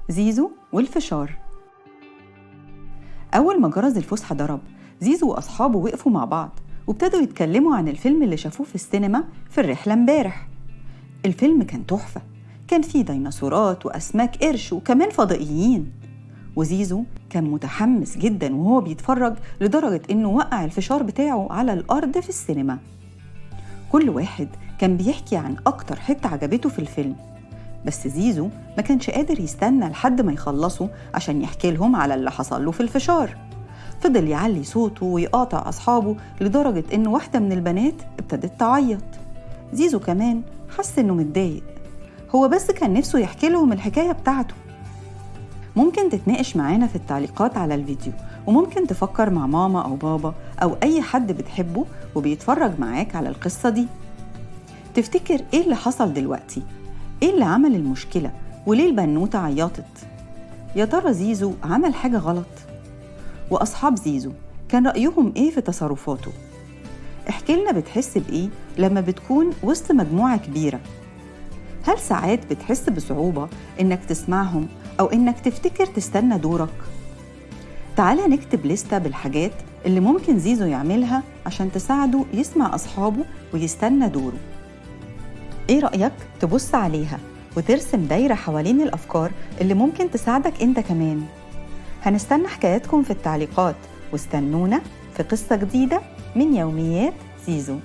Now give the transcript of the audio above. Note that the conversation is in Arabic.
زيزو والفشار. أول ما جرس الفسحة ضرب، زيزو وأصحابه وقفوا مع بعض وابتدوا يتكلموا عن الفيلم اللي شافوه في السينما في الرحلة امبارح. الفيلم كان تحفة، كان فيه ديناصورات وأسماك قرش وكمان فضائيين، وزيزو كان متحمس جداً وهو بيتفرج لدرجة إنه وقع الفشار بتاعه على الأرض في السينما. كل واحد كان بيحكي عن أكتر حتة عجبته في الفيلم، بس زيزو ما كانش قادر يستنى لحد ما يخلصوا عشان يحكي لهم على اللي حصل له في الفشار. فضل يعلي صوته ويقاطع أصحابه لدرجة إن واحدة من البنات ابتدت تعيط. زيزو كمان حس إنه متضايق، هو بس كان نفسه يحكي لهم الحكاية بتاعته. ممكن تتناقش معانا في التعليقات على الفيديو، وممكن تفكر مع ماما أو بابا أو أي حد بتحبه وبيتفرج معاك على القصة دي. تفتكر إيه اللي حصل دلوقتي؟ إيه اللي عمل المشكلة؟ وليه البنوتة عيطت؟ يا ترى زيزو عمل حاجة غلط؟ وأصحاب زيزو كان رأيهم إيه في تصرفاته؟ احكي لنا بتحس بإيه لما بتكون وسط مجموعة كبيرة؟ هل ساعات بتحس بصعوبة إنك تسمعهم أو إنك تفتكر تستنى دورك؟ تعالى نكتب لستة بالحاجات اللي ممكن زيزو يعملها عشان تساعده يسمع أصحابه ويستنى دوره. إيه رأيك تبص عليها وترسم دايرة حوالين الأفكار اللي ممكن تساعدك أنت كمان؟ هنستنى حكاياتكم في التعليقات، واستنونا في قصة جديدة من يوميات زيزو.